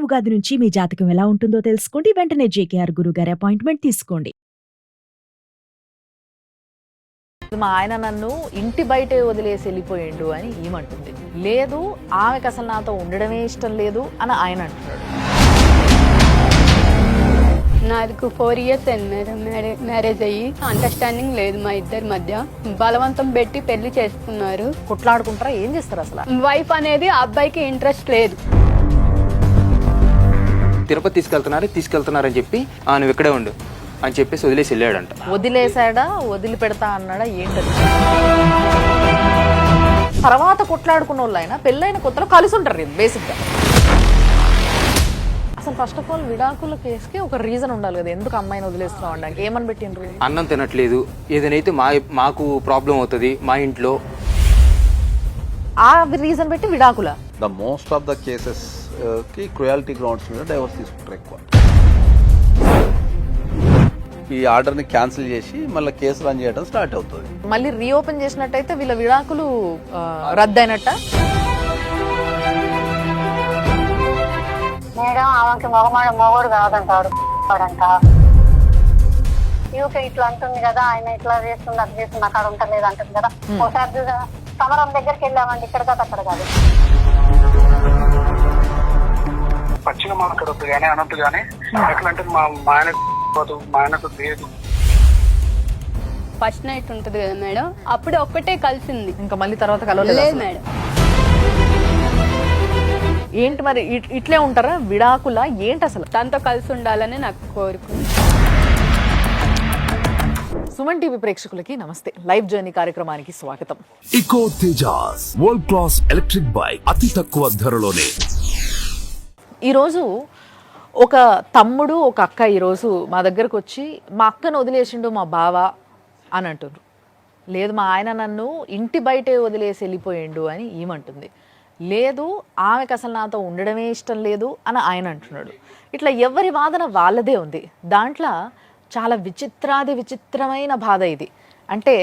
ఉగాది నుంచి మీ జాతకం ఎలా ఉంటుందో తెలుసుకోండి. వెంటనే జేకేఆర్ గురుగారి అపాయింట్మెంట్ తీసుకోండి. మా ఆయన నన్ను ఇంటి బయటే వదిలేసి వెళ్ళిపోయిండు అని ఈమంటుంది. లేదు, ఆమెకు అసలు నాతో ఉండడమే ఇష్టం లేదు అని ఆయన అంటున్నాడు. నాకు 4 years అయింది మేడం మ్యారేజ్ అయ్యి. అండర్స్టాండింగ్ లేదు మా ఇద్దరి మధ్య. బలవంతం పెట్టి పెళ్లి చేసుకున్నారు. కొట్లాడుకుంటారా? ఏం చేస్తారు అసలు? వైఫ్ అనేది ఆ అబ్బాయికి ఇంట్రెస్ట్ లేదు. తిరుపతి తీసుకెళ్తున్నారని చెప్పి నువ్వు ఇక్కడే ఉండు అని చెప్పేసి వదిలేసి వెళ్ళాడంట. వదిలేసాడా, వదిలిపెడతా అన్నాడా, ఏంటది? తర్వాత కొట్లాడుకున్న వాళ్ళు అయినా పెళ్ళైన కొత్తలో కలిసి ఉంటారు బేసిక్గా. అసలు ఫస్ట్ ఆఫ్ ఆల్ విడాకుల కేసుకి ఒక రీజన్ ఉండాలి కదా, ఎందుకు అమ్మాయిని వదిలేస్తున్నావు అనడానికి. ఏమని పెట్టిండ్రు? అన్నం తినట్లేదు, ఏదైతే మాకు ప్రాబ్లం అవుతుంది మా ఇంట్లో, ఆ రీజన్ పెట్టి విడాకుల. The most of the cases కి క్రుయాలిటీ గ్రౌండ్స్ మీద డైవర్స్ తీసుకుంటారు ఎక్కువ. ఈ ఆర్డర్ ని క్యాన్సిల్ చేసి మళ్ళీ కేసు రన్ చేయడం స్టార్ట్ అవుతుంది. మళ్ళీ రీఓపెన్ చేసినట్టయితే వీళ్ళ విడాకులు రద్దయినట్ట. మేడం ఆమెకి మొగోడు కాదంటాడు అంట. యూకే ఇట్లా అంటుంది కదా, ఆయన ఇట్లా చేస్తుంది అది చేస్తుంది అక్కడ ఉంటలేదు అంటుంది కదా. ఒకసారి సమరం దగ్గరికి వెళ్ళామండి, ఇక్కడ కాదు అక్కడ కాదు. పచ్చిగా మాట్లాడొద్దు కానీ అనొద్దు కానీ ఎట్లంటే మా ఆయనకు లేదు. ఫస్ట్ నైట్ ఉంటది కదా మేడం, అప్పుడు ఒక్కటే కలిసింది, ఇంకా మళ్ళీ తర్వాత కలవలేదు లేదు మేడం. ఏంటి మరి ఇట్లే ఉంటారా విడాకుల? ఏంటి అసలు? తనతో కలిసి ఉండాలని నాకు కోరుకుంది. సుమన్ టీవీ ప్రేక్షకులకి నమస్తే. లైవ్ జర్నీ కార్యక్రమానికి స్వాగతం. Eco Tejas world class electric bike అతి తక్కువ ధరలోనే. ఈరోజు ఒక తమ్ముడు ఒక అక్క ఈరోజు మా దగ్గరకు వచ్చి మా అక్కను వదిలేసిండు మా బావ అని అంటున్నారు. లేదు, మా ఆయన నన్ను ఇంటి బయటే వదిలేసి వెళ్ళిపోయిండు అని ఈమంటుంది. లేదు, ఆమెకు అసలు నాతో ఉండడమే ఇష్టం లేదు అని ఆయన అంటున్నాడు. ఇట్లా ఎవరి వాదన వాళ్ళదే ఉంది. దాంట్లో చాలా విచిత్రమైన బాధ ఇది. అంటే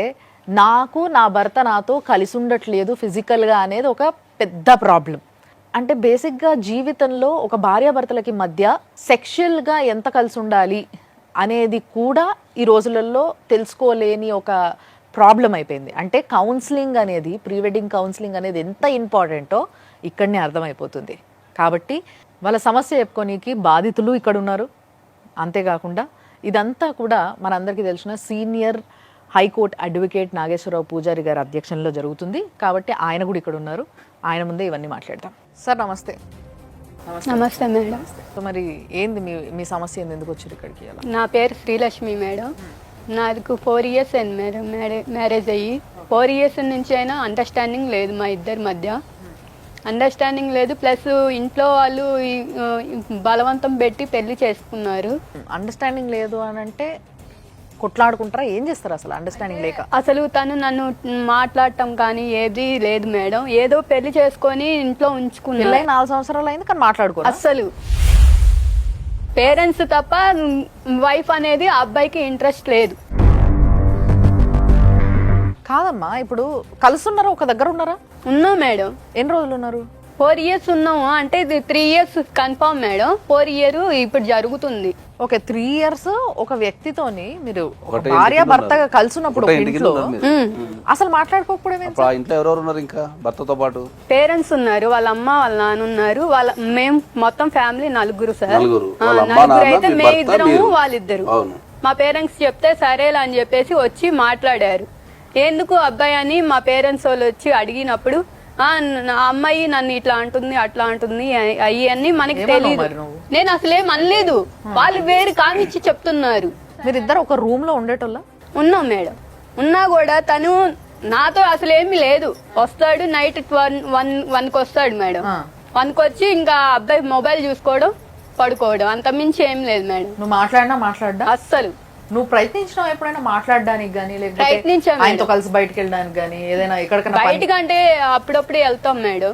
నాకు నా భర్త నాతో కలిసి ఉండట్లేదు ఫిజికల్గా అనేది ఒక పెద్ద ప్రాబ్లం. అంటే బేసిక్గా జీవితంలో ఒక భార్యాభర్తలకి మధ్య సెక్షువల్గా ఎంత కలిసి ఉండాలి అనేది కూడా ఈ రోజులలో తెలుసుకోలేని ఒక ప్రాబ్లం అయిపోయింది. అంటే కౌన్సిలింగ్ అనేది, ప్రీ వెడ్డింగ్ కౌన్సిలింగ్ అనేది ఎంత ఇంపార్టెంటో ఇక్కడనే అర్థమైపోతుంది. కాబట్టి వాళ్ళ సమస్య చెప్పుకోనికి బాధితులు ఇక్కడ ఉన్నారు. అంతేకాకుండా ఇదంతా కూడా మనందరికీ తెలిసిన సీనియర్ హైకోర్టు అడ్వకేట్ నాగేశ్వరరావు పూజారి గారి అధ్యక్షంలో జరుగుతుంది. కాబట్టి ఆయన కూడా ఇక్కడ ఉన్నారు. ఆయన ముందే ఇవన్నీ మాట్లాడతాం. సార్ నమస్తే. నమస్తే మేడం. సో మరి ఏంది మీ సమస్య ఏంది, ఎందుకు వచ్చారు ఇక్కడికి? నా పేరు శ్రీలక్ష్మి మేడం. నాకు 4 years అయింది మేడం మ్యారేజ్ అయ్యి. 4 years నుంచి అయినా అండర్స్టాండింగ్ లేదు మా ఇద్దరి మధ్య. అండర్స్టాండింగ్ లేదు, ప్లస్ ఇంట్లో వాళ్ళు బలవంతం పెట్టి పెళ్లి చేసుకున్నారు. అండర్స్టాండింగ్ లేదు అని అంటే కొట్లాడుకుంటారా? ఏం చేస్తారు అసలు అండర్స్టాండింగ్ లేక? అసలు తను నన్ను మాట్లాడటం కానీ ఏది లేదు మేడం. ఏదో పెళ్లి చేసుకొని ఇంట్లో ఉంచుకున్నారు. 4 సంవత్సరాలు అయింది కానీ మాట్లాడుకో. అసలు పేరెంట్స్ తప్ప వైఫ్ అనేది ఆ అబ్బాయికి ఇంట్రెస్ట్ లేదు. కాదమ్మా, ఇప్పుడు కలుసున్నారా? ఒక దగ్గర ఉన్నారా? ఉన్నాం మేడం. ఎన్ని రోజులు ఉన్నారు? 4 years ఉన్నాము. అంటే ఇది 3 years కన్ఫర్మ్ మేడం. 4 year ఇప్పుడు జరుగుతుంది. ఓకే, 3 years ఒక వ్యక్తితోని మీరు భార్య భర్తగా కలిసినప్పుడు ఇంట్లో అసలు మాట్లాడుకోకపోవడం. ఇంట్లో ఎవరెవరు ఉన్నారు ఇంకా భర్తతో పాటు? పేరెంట్స్ ఉన్నారు, వాళ్ళ అమ్మ వాళ్ళ నాన్న ఉన్నారు. మేము మొత్తం ఫ్యామిలీ 4 సార్. నలుగురు అయితే మే ఇద్దరము వాళ్ళిద్దరు. మా పేరెంట్స్ చెప్తే సరేలా అని చెప్పేసి వచ్చి మాట్లాడారు. ఎందుకు అబ్బాయి అని మా పేరెంట్స్ వాళ్ళు వచ్చి అడిగినప్పుడు అమ్మాయి నన్ను ఇట్లా అంటుంది అట్లా అంటుంది అయ్యన్నీ మనకి తెలియదు. నేను అసలేం అనలేదు, వాళ్ళు వేరు కామిచ్చి చెప్తున్నారు. మీరిద్దరు ఒక రూమ్ లో ఉండేటోళ్ళ? ఉన్నాం మేడం. ఉన్నా కూడా తను నాతో అసలేమి లేదు. వస్తాడు నైట్ 1కి వస్తాడు మేడం. 1కి వచ్చి ఇంకా అబ్బాయి మొబైల్ చూసుకోవడం, పడుకోవడం, అంత మించి ఏం లేదు మేడం. నువ్వు మాట్లాడినా అస్సలు. నువ్వు ప్రయత్నించినావు ఎప్పుడైనా మాట్లాడడానికి కానీ, లేకపోతే ఆయనతో కలిసి బయటకు వెళ్ళడానికి కానీ, ఏదైనా ఎక్కడికైనా? బయటకంటే అప్పుడప్పుడు వెళ్తాం మేడం.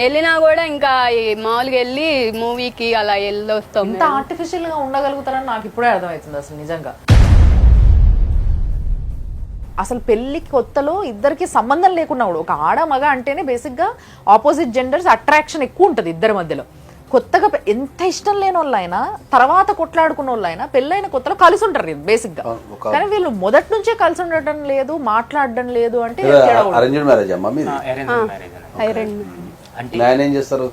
వెళ్ళినా కూడా ఇంకా మామూలుగా వెళ్ళి మూవీకి అలా వెళ్ళొస్తాం. ఇంత ఆర్టిఫిషియల్ గా ఉండగలుగుతారని నాకు ఇప్పుడే అర్థమవుతుంది అసలు నిజంగా. అసలు పెళ్లి కొత్తలో ఇద్దరికి సంబంధం లేకున్నా కూడా ఒక ఆడ మగ అంటేనే బేసిక్ గా ఆపోజిట్ జెండర్స్ అట్రాక్షన్ ఎక్కువ ఉంటుంది ఇద్దరి మధ్యలో. కొత్తగా ఎంత ఇష్టం లేని వాళ్ళైనా తర్వాత కొట్లాడుకున్న వాళ్ళైనా పెళ్ళైన కొత్తలో కలిసి ఉంటారు బేసిక్ గా. కానీ వీళ్ళు మొదటి నుంచే కలిసి ఉండటం లేదు, మాట్లాడడం లేదు అంటే అరేంజ్డ్ మ్యారేజ్ అమ్మా మీది? ఆయన ఏం చేస్తారు?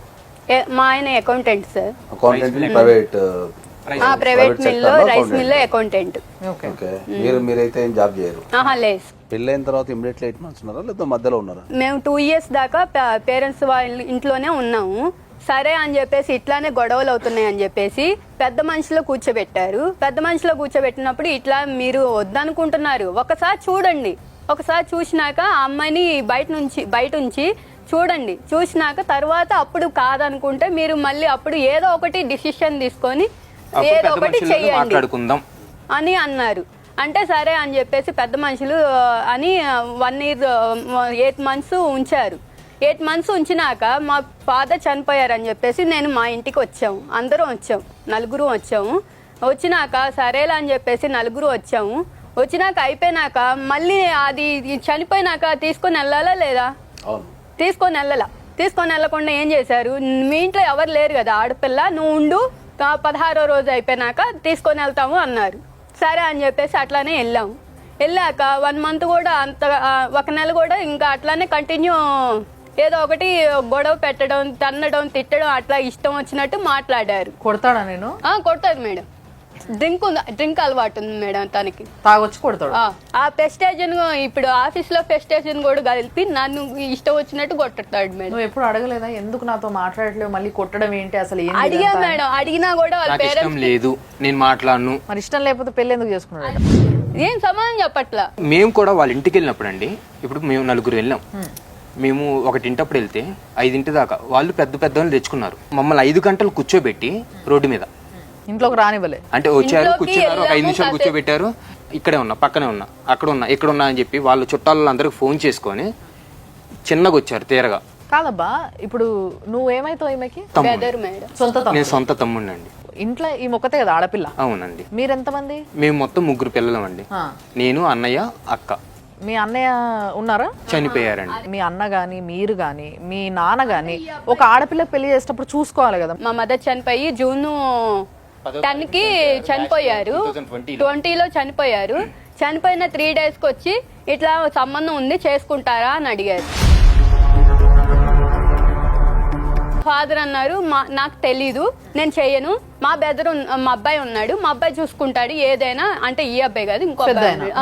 మా ఆయన accountant sir. Accountant private private మిల్లో రైస్ మిల్లో అకౌంటెంట్. ఓకే. మీరైతే ఏం జాబ్ చేయరు? లేదు. పెళ్ళైన తర్వాత ఇమ్మీడియట్లీ 8 months ఉన్నారా లేదా మధ్యలో ఉన్నారా? మేము 2 years దాకా పేరెంట్స్ వాళ్ళ ఇంట్లోనే ఉన్నాము. సరే అని చెప్పేసి ఇట్లానే గొడవలు అవుతున్నాయి అని చెప్పేసి పెద్ద మనిషిలో కూర్చోబెట్టారు. పెద్ద మనిషిలో కూర్చోబెట్టినప్పుడు ఇట్లా మీరు వద్దనుకుంటున్నారు, ఒకసారి చూడండి, ఒకసారి చూసినాక ఆ అమ్మాయిని బయట ఉంచి చూడండి, చూసినాక తర్వాత అప్పుడు కాదనుకుంటే మీరు మళ్ళీ అప్పుడు ఏదో ఒకటి డిసిషన్ తీసుకొని ఏదో ఒకటి చెయ్యండి అని అన్నారు. అంటే సరే అని చెప్పేసి పెద్ద మనుషులు అని 1 year 8 months ఉంచారు. 8 months ఉంచినాక మా ఫాదర్ చనిపోయారని చెప్పేసి నేను మా ఇంటికి వచ్చాము. అందరం వచ్చాము, 4 వచ్చాము. వచ్చినాక సరేలా అని చెప్పేసి 4 వచ్చాము. వచ్చినాక అయిపోయినాక మళ్ళీ అది చనిపోయినాక తీసుకొని వెళ్ళాలా లేదా? తీసుకొని వెళ్ళకుండా ఏం చేశారు, మీ ఇంట్లో ఎవరు లేరు కదా ఆడపిల్ల, నువ్వు ఉండు, 16వ రోజు అయిపోయినాక తీసుకొని వెళ్తాము అన్నారు. సరే అని చెప్పేసి అట్లానే వెళ్ళాము. వెళ్ళాక 1 month కూడా అంత 1 నెల కూడా ఇంకా అట్లానే కంటిన్యూ ఏదో ఒకటి గొడవ పెట్టడం, తన్నడం, తిట్టడం, అట్లా ఇష్టం వచ్చినట్టు మాట్లాడారు. కొడతాడా? నేను కొడతాడు మేడం. డ్రింక్ అలవాటు ఉంది మేడం తనకి, తాగొచ్చి కొడతాడు. ఆ పెస్టేజన్ ఇప్పుడు ఆఫీస్ లో పెస్టేజన్ కూడా కలిపి నన్ను ఇష్టం వచ్చినట్టు కొట్టతాడు మేడం. నువ్వు ఎప్పుడు అడగలేదా ఎందుకు నాతో మాట్లాడలేవు, మళ్ళీ కొట్టడం ఏంటి అసలు? అడిగా మేడం, అడిగినా కూడా వాళ్ళ పేరెంట్స్ లేదు, నేను మాట్లాడను. మరి ఇష్టం లేకపోతే పెళ్లి ఎందుకు చేసుకున్నాడు? ఏం సమాధానం చెప్పట్లా. మేము కూడా వాళ్ళ ఇంటికి వెళ్ళినప్పుడు అండి, ఇప్పుడు మేము 4 వెళ్ళాం. మేము 1 వెళ్తే 5 దాకా వాళ్ళు పెద్ద వాళ్ళు తెచ్చుకున్నారు. మమ్మల్ని 5 గంటలు కూర్చోబెట్టి రోడ్డు మీద ఇంట్లోకి రానివ్వలే. అంటే వచ్చారు, కూర్చున్నారు, ఒక 5 నిమిషాలు కూర్చోబెట్టారు. ఇక్కడే ఉన్నా, పక్కనే ఉన్నా, అక్కడ ఉన్నా, ఇక్కడ ఉన్నా అని చెప్పి వాళ్ళ చుట్టాలందరికి ఫోన్ చేసుకొని చిన్నగా వచ్చారు తీరగా. కాదబ్బా, ఇప్పుడు నువ్వేమైతావు ఈమెకి? నేను సొంత తమ్ముడిని అండి. ఇంట్లో ఈ మొక్కతే కదా ఆడపిల్ల? అవునండి. మీరెంతమంది? మేము మొత్తం 3 పిల్లలం అండి. నేను, అన్నయ్య, అక్క. మీ అన్నయ్య ఉన్నారా? చనిపోయారండి. మీ అన్న గాని, మీరు గాని, మీ నాన్న గాని ఒక ఆడపిల్ల పెళ్లి చేసేటప్పుడు చూసుకోవాలి కదా. మా మదర్ చనిపోయి June 10కి చనిపోయారు, 20లో చనిపోయారు. చనిపోయిన 3 daysకి వచ్చి ఇట్లా సంబంధం ఉంది చేసుకుంటారా అని అడిగారు. ఫాదర్ అన్నారు నాకు తెలీదు, నేను చెయ్యను, మా అబ్బాయి ఉన్నాడు, మా అబ్బాయి చూసుకుంటాడు ఏదైనా. అంటే ఈ అబ్బాయి కాదు, ఇంకో అబ్బాయి,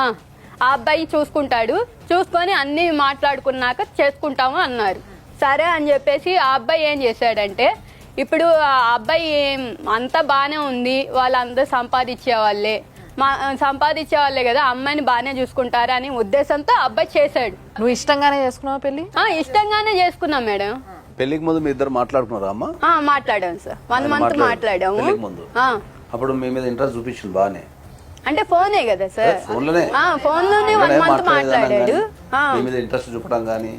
ఆ అబ్బాయి చూసుకుంటాడు, చూసుకొని అన్ని మాట్లాడుకున్నాక చేసుకుంటాము అన్నారు. సరే అని చెప్పేసి ఆ అబ్బాయి ఏం చేశాడంటే, ఇప్పుడు ఆ అబ్బాయి అంతా బాగానే ఉంది, వాళ్ళందరూ సంపాదించే వాళ్ళే కదా, అమ్మాయిని బాగానే చూసుకుంటారా అని ఉద్దేశంతో అబ్బాయి చేశాడు. నువ్వు ఇష్టంగానే చేసుకున్నావా పెళ్లి? ఇష్టంగానే చేసుకున్నాం మేడం. పెళ్లికి ముందు మీ ఇద్దరు మాట్లాడుకున్నారా అమ్మా? మాట్లాడాము సార్, 1 month మాట్లాడాము. అప్పుడు మీ మీద ఇంట్రెస్ట్ చూపించింది బాగానే? అంటే ఫోనే కదా సార్, ఫోన్లోనే 1 month మాట్లాడాడు. ఇంట్రెస్ట్ చూపడం గానీ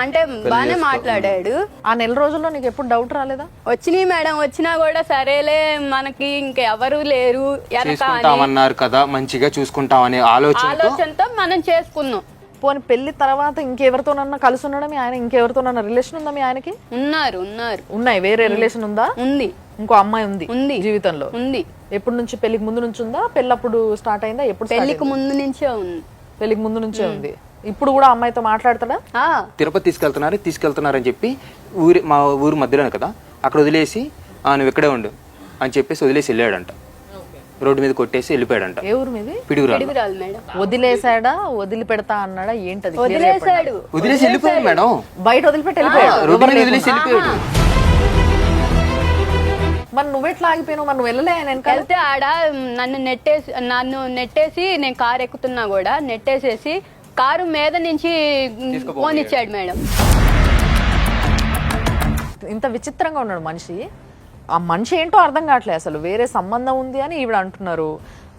అంటే బాగానే మాట్లాడాడు. ఆ నెల రోజుల్లో నీకు ఎప్పుడు డౌట్ రాలేదా? వచ్చినాయి మేడం, వచ్చినా కూడా సరేలే మనకి ఇంకెవరు లేరు అన్నారు కదా, మంచిగా చూసుకుంటామనే ఆలోచనతో మనం చేసుకున్నాం. పోనీ పెళ్లి తర్వాత ఇంకెవరితోనన్నా కలిసి ఉండడం, ఆయన ఇంకెవరితోనన్నా రిలేషన్ ఉందా మీ ఆయనకి? ఉన్నాయి. వేరే రిలేషన్ ఉందా? ఉంది. ఇంకో అమ్మాయి ఉంది జీవితంలో? ఉంది. ఎప్పటి నుంచి? పెళ్లికి ముందు నుంచి ఉందా? పెళ్ళప్పుడు స్టార్ట్ అయిందా? ఎప్పుడు? పెళ్లికి ముందు నుంచే ఉంది. పెళ్లికి ముందు నుంచే ఉంది. ఇప్పుడు కూడా అమ్మాయితో మాట్లాడతాడా? తిరుపతి తీసుకెళ్తున్నారు అని చెప్పి మా ఊరు మధ్యలోనే కదా, అక్కడ వదిలేసి నువ్వు ఇక్కడే ఉండు అని చెప్పేసి వదిలేసి వెళ్ళాడంట. రోడ్డు మీద కొట్టేసి వెళ్ళిపోయాడంట. ఏ ఊరు మీది? పిడుగురాలు మేడం. వదిలేసాడా, వదిలి పెడతా అన్నాడా, ఏంటది? వదిలేసి వెళ్ళిపోయాడు మేడం. బయట వదిలిపెట్టి వెళ్ళిపోయాడు, రోడ్డు మీద వదిలేసి వెళ్ళిపోయాడు. మరి నువ్వెట్లా ఆగిపోయావు? మరి నువ్వు వెళ్ళలే? వెళ్తే ఆడ నన్ను నెట్టేసి నేను కారు ఎక్కుతున్నా కూడా నెట్టేసేసి కారు మీద నుంచి ఫోన్ ఇచ్చాడు మేడం. ఇంత విచిత్రంగా ఉన్నాడు మనిషి. ఆ మనిషి ఏంటో అర్థం కావట్లేదు అసలు. వేరే సంబంధం ఉంది అని ఈవిడ అంటున్నారు,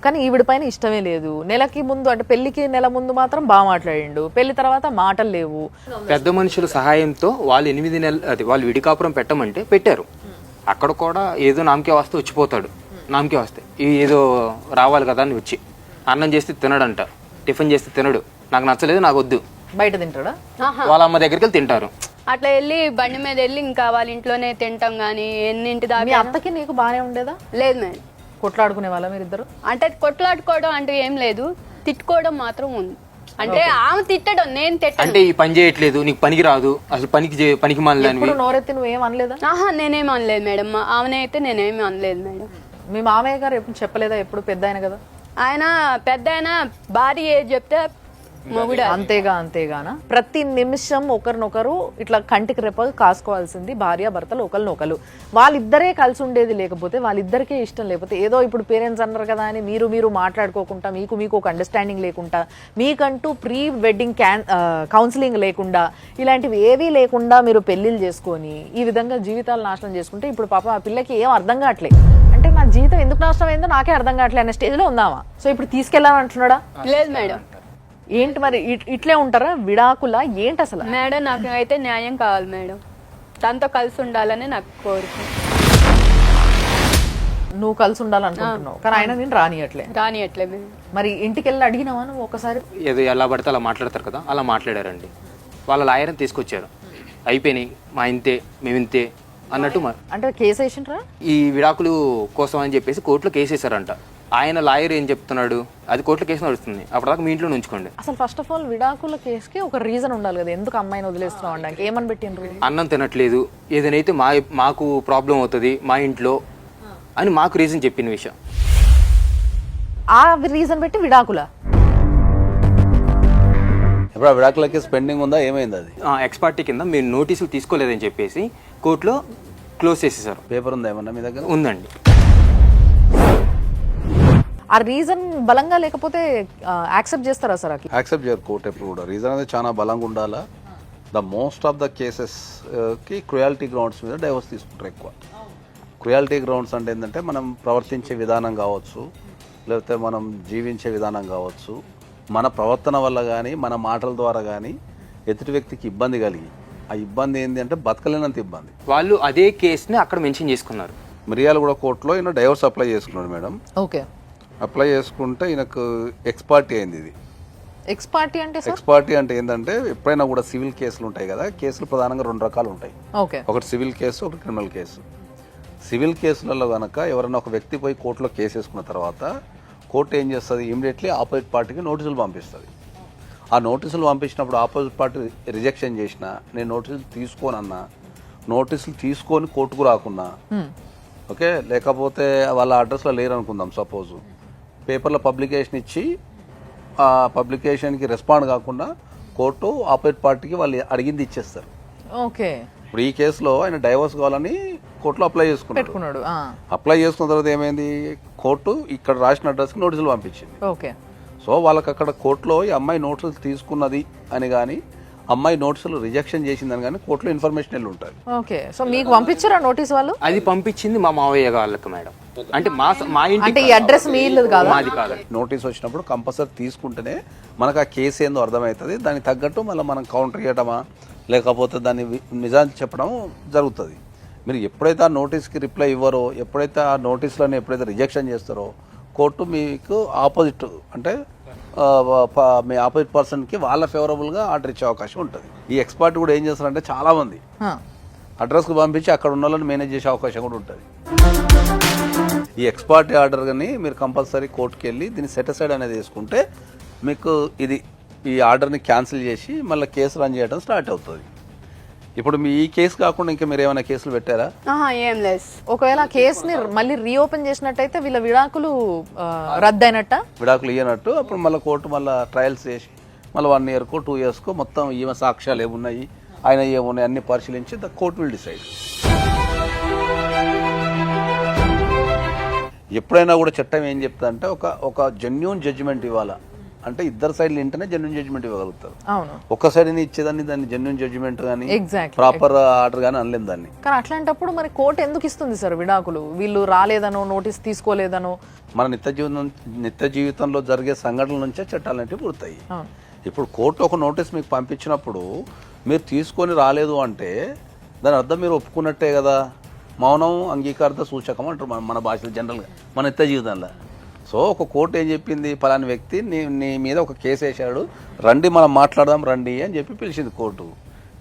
కానీ ఈవిడ పైన ఇష్టమే లేదు. నెలకి ముందు అంటే పెళ్లికి నెల ముందు మాత్రం బాగా మాట్లాడిండు, పెళ్లి తర్వాత మాటలు లేవు. పెద్ద మనుషుల సహాయంతో వాళ్ళు 8 నెలలు అది వాళ్ళు విడికాపురం పెట్టమంటే పెట్టారు. అక్కడ కూడా ఏదో నామకే వస్తే వచ్చిపోతాడు. నామకే వస్తే ఏదో రావాలి కదా అని వచ్చి అన్నం చేస్తే తినడంట, టిఫిన్ చేస్తే తినడు, నాకు నచ్చలేదు, నాకు వద్దు, బయట తింటాడా? వాళ్ళ అమ్మ దగ్గరికి వెళ్ళి తింటారు. అట్లా వెళ్ళి బండి మీద వెళ్ళి ఇంకా వాళ్ళ ఇంట్లోనే తింటాం కానీ ఎన్నింటి మీ దాకా అత్తకి నీకు బానే ఉండేదా? లేదు మేడం. కొట్లాడుకునే వాళ్ళ మీరిద్దరు? అంటే కొట్లాడుకోవడం అంటే ఏం లేదు, తిట్టుకోవడం మాత్రం ఉంది. అంటే ఆమె తిట్టడం, నేను తిట్టను. అంటే ఈ పని చేయట్లేదు, నీకు పనికి రాదు, అసలు పనికి మాలని ఇప్పుడు నోరెత్తి నువ్వేం అనలేదా? ఆహా, నేనేమి అనలేదు మేడం. ఆమెనే అయితే నేనేమి అనలేదు మేడం. మీ మామయ్య గారు ఎప్పుడు చెప్పలేదా? ఎప్పుడు పెద్ద ఆయన కదా ఆయన, పెద్ద ఆయన భార్య ఏది చెప్తే మొగుడు అంతేగానా? ప్రతి నిమిషం ఒకరినొకరు ఇట్లా కంటికి రెప్పగా కాసుకోవాల్సింది భార్య భర్తలు ఒకరినొకరు. వాళ్ళిద్దరే కలిసి ఉండేది లేకపోతే, వాళ్ళిద్దరికే ఇష్టం లేకపోతే, ఏదో ఇప్పుడు పేరెంట్స్ అన్నారు కదా అని మీరు మాట్లాడుకోకుండా, మీకు ఒక అండర్స్టాండింగ్ లేకుండా, మీకంటూ ప్రీ వెడ్డింగ్ కౌన్సిలింగ్ లేకుండా, ఇలాంటివి ఏవీ లేకుండా మీరు పెళ్లిళ్ళు చేసుకొని ఈ విధంగా జీవితాలు నాశనం చేసుకుంటే, ఇప్పుడు పాప ఆ పిల్లకి ఏం అర్థం కావట్లేదు. అంటే నా జీవితం ఎందుకు నాశనం అయిందో నాకే అర్థం కావట్లేదు అనే స్టేజ్లో ఉందామా? సో ఇప్పుడు తీసుకెళ్ళాలంటున్నాడా? లేదు మేడం. ఏంటి మరి ఇట్లే ఉంటారా? విడాకుల ఏంటి అసలు? మేడం నాకు అయితే న్యాయం కావాలి మేడం. తనతో కలిసి ఉండాలని నాకు కోరిక. నువ్వు కలిసి ఉండాలనుకుంటున్నావు కానీ ఆయన నేను రానియట్లే మేడం. మరి ఇంటికి వెళ్ళి అడిగినావా నువ్వు ఒకసారి? ఏదో ఎలా పడితే అలా మాట్లాడతారు కదా, అలా మాట్లాడారండి. వాళ్ళ లాయర్ని తీసుకొచ్చారు, అయిపోయినాయి మా ఇంతే మేమింతే అన్నట్టు. అంటే కేసు వేసిండ్రా? ఈ విడాకులు కోసం అని చెప్పేసి కోర్టులో కేసు వేసారంట. ఆయన లాయర్ ఏం చెప్తున్నాడు, అది కోర్టులో కేసు నడుస్తుంది, అప్పటిదాకా మీ ఇంట్లో ఉంచుకోండి. అసలు ఫస్ట్ ఆఫ్ ఆల్ విడాకుల కేసుకి ఒక రీజన్ ఉండాలి కదా, ఎందుకు అమ్మాయిని వదిలేస్తున్నావు అనడానికి. ఏమని పెట్టిండ్రు? అన్నం తినట్లేదు, ఏదైతే మాకు ప్రాబ్లం అవుతుంది మా ఇంట్లో అని మాకు రీజన్ చెప్పిన విషయం. ఆ రీజన్ పెట్టి విడాకుల? ఇప్పుడు ఆ విడాకుల కేసు పెండింగ్ ఉందా, ఏమైంది అది? ఎక్స్పార్టీ కింద మీరు నోటీసులు తీసుకోలేదని చెప్పేసి కోర్టులో క్లోజ్ చేసేసారు. పేపర్ ఉందా ఏమన్నా మీ దగ్గర? ఉందండి. ఆ రీజన్ బలంగా లేకపోతే యాక్సెప్ట్ చేస్తారా సార్? యాక్సెప్ట్ చేయరు కోర్టు ఎప్పుడు కూడా. రీజన్ అనేది చాలా బలంగా ఉండాలా. ద మోస్ట్ ఆఫ్ ద కేసెస్కి క్రుయాలిటీ గ్రౌండ్స్ మీద డైవర్స్ తీసుకుంటారు ఎక్కువ. క్రుయాలిటీ గ్రౌండ్స్ అంటే ఏంటంటే మనం ప్రవర్తించే విధానం కావచ్చు, లేకపోతే మనం జీవించే విధానం కావచ్చు, మన ప్రవర్తన వల్ల కానీ మన మాటల ద్వారా కానీ ఎదుటి వ్యక్తికి ఇబ్బంది కలిగి, ఆ ఇబ్బంది ఏంటి అంటే బతకలేనంత ఇబ్బంది. వాళ్ళు అదే కేసుని అక్కడ మెన్షన్ చేసుకున్నారు. మిర్యాలగూడ కోర్టులో ఈయన డైవర్స్ అప్లై చేసుకున్నాడు మేడం. ఓకే. అప్లై చేసుకుంటే ఈయనకు ఎక్స్పార్టీ అయింది. ఇది ఎక్స్పార్టీ అంటే? ఎక్స్పార్టీ అంటే ఏంటంటే ఎప్పుడైనా కూడా సివిల్ కేసులు ఉంటాయి కదా, కేసులు ప్రధానంగా 2 రకాలు ఉంటాయి. ఒకటి సివిల్ కేసు, ఒకటి క్రిమినల్ కేసు. సివిల్ కేసులలో కనుక ఎవరైనా ఒక వ్యక్తి పోయి కోర్టులో కేసు వేసుకున్న తర్వాత కోర్టు ఏం చేస్తుంది, ఇమీడియట్లీ ఆపోజిట్ పార్టీకి నోటీసులు పంపిస్తుంది. ఆ నోటీసులు పంపించినప్పుడు ఆపోజిట్ పార్టీ రిజెక్షన్ చేసినా, నేను నోటీసులు తీసుకోనన్నా, నోటీసులు తీసుకొని కోర్టుకు రాకున్నా, ఓకే, లేకపోతే వాళ్ళ అడ్రస్లో లేరు అనుకుందాం సపోజు, పేపర్లో పబ్లికేషన్ ఇచ్చి ఆ పబ్లికేషన్కి రెస్పాండ్ కాకుండా కోర్టు ఆపోజిట్ పార్టీకి వాళ్ళు అడిగింది ఇచ్చేస్తారు. ఓకే. ఇప్పుడు ఈ కేసులో ఆయన డైవర్స్ కావాలని కోర్టులో అప్లై చేసుకున్నాడు. అప్లై చేసుకున్న తర్వాత ఏమైంది, కోర్టు ఇక్కడ రాసిన అడ్రస్కి నోటీసులు పంపించింది. ఓకే. సో వాళ్ళకి అక్కడ కోర్టులో ఈ అమ్మాయి నోటీసులు తీసుకున్నది అని కానీ, అమ్మాయి నోటీసులు రిజెక్షన్ చేసిందని కానీ కోర్టులో ఇన్ఫర్మేషన్ వెళ్ళి ఉంటుంది. ఓకే. సో మీకు పంపించారా నోటీస్ వాళ్ళు? అది పంపించింది మా మావయ్య వాళ్ళకి మేడం. అంటే మా ఇంటి అడ్రస్ మీ ఇల్లు కాదు, మాది కాదు. నోటీస్ వచ్చినప్పుడు కంపల్సరీ తీసుకుంటేనే మనకు ఆ కేసు ఏందో అర్థమవుతుంది. దానికి తగ్గట్టు మళ్ళీ మనం కౌంటర్ చేయటమా లేకపోతే దాన్ని నిజాలు చెప్పడం జరుగుతుంది. మీరు ఎప్పుడైతే ఆ నోటీస్కి రిప్లై ఇవ్వరో, ఎప్పుడైతే ఆ నోటీసులను ఎప్పుడైతే రిజెక్షన్ చేస్తారో, కోర్టు మీకు ఆపోజిట్ అంటే మీ ఆపోజిట్ పర్సన్కి వాళ్ళ ఫేవరబుల్గా ఆర్డర్ ఇచ్చే అవకాశం ఉంటుంది. ఈ ఎక్స్పర్ట్ కూడా ఏం చేస్తారంటే చాలామంది అడ్రస్కి పంపించి అక్కడ ఉన్న వాళ్ళని మేనేజ్ చేసే అవకాశం కూడా ఉంటుంది. ఈ ఎక్స్పర్ట్ ఆర్డర్ కానీ మీరు కంపల్సరీ కోర్టుకి వెళ్ళి దీన్ని సెటిసైడ్ అనేది వేసుకుంటే మీకు ఈ ఆర్డర్ని క్యాన్సిల్ చేసి మళ్ళీ కేసు రన్ చేయడం స్టార్ట్ అవుతుంది. ఇప్పుడు మీ ఈ కేసు కాకుండా ఇంకా మీరు ఏమైనా కేసులు పెట్టారా? ఏం లేదు. ఒకవేళ కేసుని మళ్ళీ రీఓపెన్ చేసినట్టయితే వీళ్ళ విడాకులు రద్దయినట్ట? విడాకులు ఇయ్యనట్టు. అప్పుడు మళ్ళీ కోర్టు మళ్ళీ ట్రయల్స్ చేసి మళ్ళీ 1 yearకో 2 yearsకో మొత్తం ఈమె సాక్ష్యాలు ఏమున్నాయి, ఆయన ఏమున్నాయి అన్ని పరిశీలించి ద కోర్ట్ విల్ డిసైడ్. ఎప్పుడైనా కూడా చట్టం ఏం చెప్తుందంటే ఒక జెన్యూన్ జడ్జిమెంట్ ఇవ్వాలా అంటే ఇద్దరు సైడ్లు ఇంటనే జెన్యూన్ జడ్జిమెంట్ ఇవ్వగలుగుతారు. ఒక్క సైడ్ ఇచ్చేదాన్ని దాన్ని జెన్యూన్ జడ్జిమెంట్ కానీ ప్రాపర్ ఆర్డర్ కానీ అనలేము దాన్ని. కానీ అట్లాంటప్పుడు మరి కోర్టు ఎందుకు ఇస్తుంది సార్ విడాకులు? వీళ్ళు రాలేదనో, నోటీస్ తీసుకోలేదనో. మన నిత్య జీవితంలో జరిగే సంఘటనల నుంచే చట్టాలు అంటే పుడతాయి. ఇప్పుడు కోర్టు ఒక నోటీస్ మీకు పంపించినప్పుడు మీరు తీసుకొని రాలేదు అంటే దాని అర్థం మీరు ఒప్పుకున్నట్టే కదా. మౌనం అంగీకారత సూచకం అంటారు మన భాషలో జనరల్గా మన నిత్య జీవితంలో. సో ఒక కోర్టు ఏం చెప్పింది, పలాని వ్యక్తి నీ మీద ఒక కేసు వేసాడు, రండి మనం మాట్లాడదాం రండి అని చెప్పి పిలిచింది కోర్టు.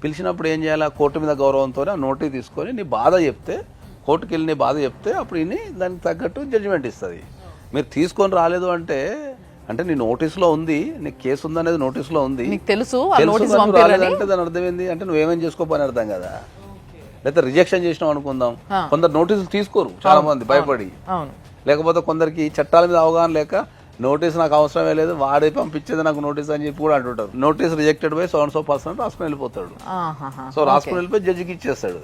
పిలిచినప్పుడు ఏం చేయాలి, కోర్టు మీద గౌరవంతోనే నోటీస్ తీసుకొని నీ బాధ చెప్తే, కోర్టుకి వెళ్ళి నీ బాధ చెప్తే అప్పుడు ఇన్ని దానికి తగ్గట్టు జడ్జిమెంట్ ఇస్తుంది. మీరు తీసుకొని రాలేదు అంటే నీ నోటీసులో ఉంది, నీకు కేసు ఉందనేది నోటీసులో ఉంది, నీకు తెలుసు రాలేదంటే దాని అర్థం ఏంది అంటే నువ్వేమేం చేసుకోపోని అర్థం కదా. లేకపోతే రిజెక్షన్ చేసినావు అనుకుందాం, కొందరు నోటీసులు తీసుకోరు చాలా మంది భయపడి, లేకపోతే కొందరికి చట్టాల మీద అవగాహన లేక నోటీస్ నాకు అవసరమే లేదు, వాడే పంపించేది నాకు నోటీస్ అని చెప్పి కూడా అంటుంటారు. నోటీస్ రిజెక్టెడ్ బై సో&so రాసుకుని వెళ్ళిపోతాడు. సో రాసుకుని వెళ్ళిపోయి జడ్జికి ఇచ్చేస్తాడు.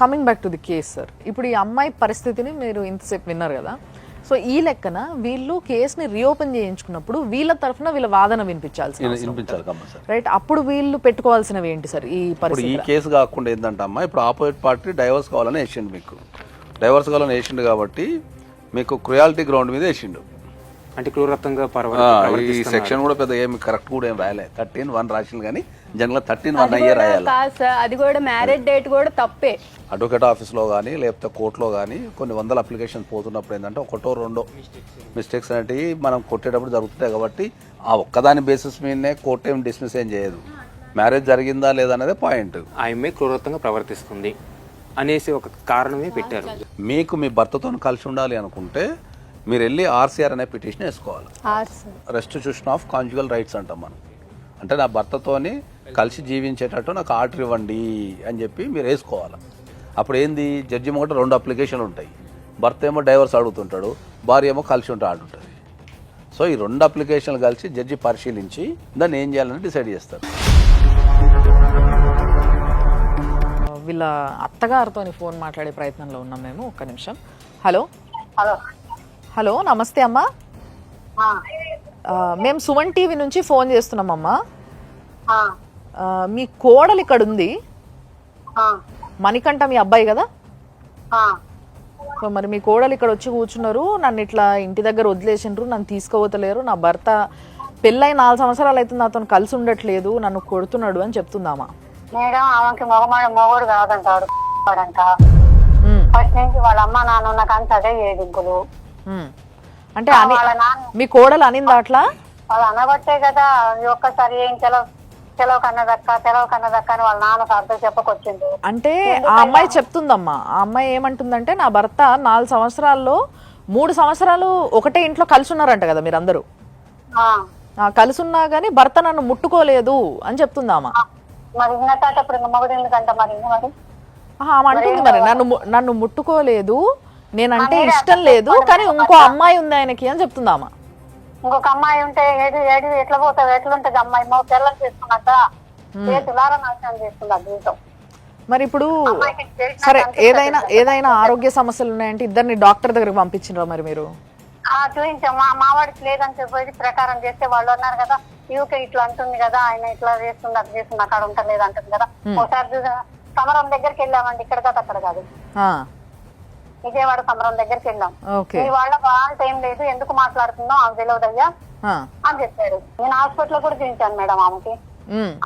Coming back to the case sir, ఇప్పుడు ఈ అమ్మాయి పరిస్థితిని మీరు ఇంతసేపు విన్నారు కదా. సో ఈ లెక్కన వీళ్ళు కేసుని రీఓపెన్ చేయించుకున్నప్పుడు వీళ్ళ తరఫున వీళ్ళ వాదన వినిపించాలి రైట్. అప్పుడు వీళ్ళు పెట్టుకోవాల్సినవి ఏంటి సార్ ఈ పరిస్థితి? ఈ కేసు కాకుండా ఏంటంటే అమ్మా, ఇప్పుడు ఆపోజిట్ పార్టీ డైవర్స్ కావాలని వేసిండు, మీకు డైవర్స్ కావాలని వేసిండు కాబట్టి మీకు క్రుయాలిటీ గ్రౌండ్ మీద వేసిండు. అంటే క్రూరత్వంగా ఈ సెక్షన్ కూడా పెద్ద ఏమి కరెక్ట్ కూడా ఏం రాయలే, 13(1) రాసింది కానీ జనరల్ 13(1) అయ్యే రాయాలి. అది కూడా మ్యారేజ్ డేట్ కూడా తప్పే. అడ్వకేట్ ఆఫీస్లో కానీ లేకపోతే కోర్టులో కానీ కొన్ని వందల అప్లికేషన్ పోతున్నప్పుడు ఏంటంటే ఒకటో రెండో మిస్టేక్స్ అనేవి మనం కొట్టేటప్పుడు జరుగుతుంటాయి. కాబట్టి ఆ ఒక్కదాని బేసిస్ మీదనే కోర్టు ఏం డిస్మిస్ ఏం చేయదు, మ్యారేజ్ జరిగిందా లేదా అనేది పాయింట్. ఆమె క్రూరత్వంగా ప్రవర్తిస్తుంది అనేసి ఒక కారణమే పెట్టారు. మీకు మీ భర్తతో కలిసి ఉండాలి అనుకుంటే మీరు వెళ్ళి RCR అనే పిటిషన్ వేసుకోవాలి, రెస్టిట్యూషన్ ఆఫ్ కాంజుగల్ రైట్స్ అంటాం మనం. అంటే నా భర్తతోని కలిసి జీవించేటట్టు నాకు ఆర్డర్ ఇవ్వండి అని చెప్పి మీరు వేసుకోవాలి. అప్పుడు ఏంది, జడ్జి ముంగట 2 అప్లికేషన్లు ఉంటాయి, భర్త ఏమో డైవర్స్ అడుగుతుంటాడు, భార్య ఏమో కలిసి ఉంటే ఆడుంటుంది. సో ఈ 2 అప్లికేషన్లు కలిసి జడ్జి పరిశీలించి దాన్ని ఏం చేయాలని డిసైడ్ చేస్తారు. వీళ్ళ అత్తగారితో ఫోన్ మాట్లాడే ప్రయత్నంలో ఉన్నాం మేము. ఒక్క నిమిషం. హలో హలో, నమస్తే అమ్మా. మేము సుమన్ టీవీ నుంచి ఫోన్ చేస్తున్నామమ్మా. మీ కోడలు ఇక్కడ ఉంది, మణికంఠ మీ అబ్బాయి కదా. సో మరి మీ కోడలు ఇక్కడ వచ్చి కూర్చున్నారు, నన్ను ఇట్లా ఇంటి దగ్గర వదిలేసిండ్రు, నన్ను తీసుకుపోతలేరు, నా భర్త పెళ్ళై 4 సంవత్సరాలు అయితే నాతో కలిసి ఉండట్లేదు, నన్ను కొడుతున్నాడు అని చెప్తుందామా. మేడం ఆమెకి మొగోడు కాదంటాడు ఫస్ట్ నుంచి వాళ్ళ అమ్మ నాన్న ఉన్న కానీ అదే ఏదిగ్గులు. అంటే మీ కోడలు అనింది అట్లా? వాళ్ళు అనబట్టే కదా ఒక్కసారి ఏం తెలవ కన్నదక్క అని వాళ్ళ నాన్న అర్థం చెప్పకొచ్చింది. అంటే ఆ అమ్మాయి చెప్తుందమ్మా, ఆ అమ్మాయి ఏమంటుందంటే నా భర్త 4 సంవత్సరాల్లో 3 సంవత్సరాలు ఒకటే ఇంట్లో కలిసి ఉన్నారంట కదా మీరందరూ, కలిసి ఉన్నా గానీ భర్త నన్ను ముట్టుకోలేదు అని చెప్తుందామా. మరి ఇప్పుడు మొగుడు ఎందుకంట మరి అంటుంది మరి నన్ను ముట్టుకోలేదు, నేనంటే ఇష్టం లేదు, కానీ ఇంకో అమ్మాయి ఉంది ఆయనకి అని చెప్తుందామా. ఇంకొక అమ్మాయి ఉంటే ఏడు ఎట్లా పోతావు, ఎట్లుంటది అమ్మాయి తెల్లని చేసుకున్నాక నాశనం చేసుకున్నా జీవితం. మరి ఇప్పుడు సరే ఏదైనా ఆరోగ్య సమస్యలు ఉన్నాయంటే ఇద్దరిని డాక్టర్ దగ్గరకు పంపించినరా మరి మీరు? చూపించాం, మా వాడికి లేదని చెప్పేది ప్రకారం చేస్తే వాళ్ళు అన్నారు కదా యూకే ఇట్లా అంటుంది కదా, ఆయన ఇట్లా చేస్తుంది అది చేస్తుంది అక్కడ ఉంటలేదు అంటుంది కదా. ఒకసారి సమరం దగ్గరికి వెళ్ళామండి, ఇక్కడ కాదు అక్కడ కాదు, విజయవాడ సమరం దగ్గరికి వెళ్ళాం. మీ వాళ్ళ వాళ్ళ ఏం లేదు, ఎందుకు మాట్లాడుతుందో ఆమె తెలియదయ్యా అని చెప్పాడు. నేను హాస్పిటల్ కూడా చూపించాను మేడం ఆమెకి.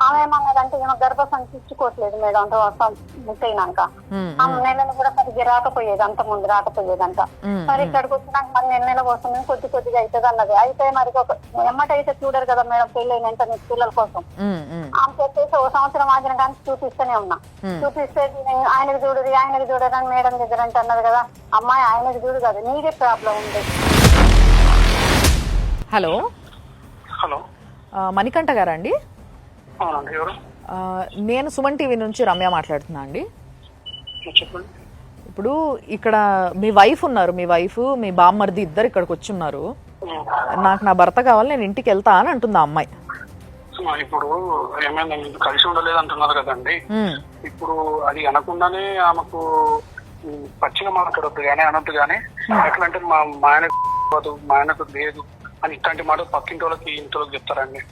ఆమె ఏమన్నదంటే ఈమె గర్భసంచి ఇచ్చుకోవట్లేదు మేడం ముట్టయినాక, ఆమె నెలలు కూడా సరిగ్గా రాకపోయేది, అంత ముందు రాకపోయేదంట. మరి ఇక్కడికి వచ్చినాక మరి నెల కోసం కొద్దిగా అవుతుంది అన్నది. అయితే మరి ఎమ్మటైతే చూడరు కదా మేడం పెళ్ళైన వెంటనే పిల్లల కోసం. ఆమె చెప్పేసి 1 సంవత్సరం ఆగిన కానీ చూపిస్తూనే ఉన్నా, చూపిస్తే ఆయనకు చూడదు అని మేడం దగ్గర అంటే అన్నది కదా. అమ్మాయి ఆయనకు చూడు కదా, నీదే ప్రాబ్లం ఉంది. హలో హలో, మణికంఠ గారా అండి? అవునండి, ఎవరు? నేను సుమన్ టీవీ నుంచి రమ్య మాట్లాడుతున్నా అండి. చెప్పండి. ఇప్పుడు ఇక్కడ మీ వైఫ్ ఉన్నారు, మీ వైఫ్ మీ బామ్మర్ది ఇద్దరు ఇక్కడికి వచ్చి ఉన్నారు, నాకు నా భర్త కావాలి నేను ఇంటికి వెళ్తా అని అంటుంది ఆ అమ్మాయి. ఇప్పుడు ఏమైనా కలిసి ఉండలేదు అంటున్నారు కదండి, ఇప్పుడు అది అనకుండానే ఆమెకు పచ్చిగా మాట్లాడొద్దు కానీ అనొద్దు కానీ, ఎట్లా అంటే మా ఆయనకు లేదు అని ఇట్లాంటి మాట పక్కింటి వాళ్ళకి ఇంటి చెప్తారండి.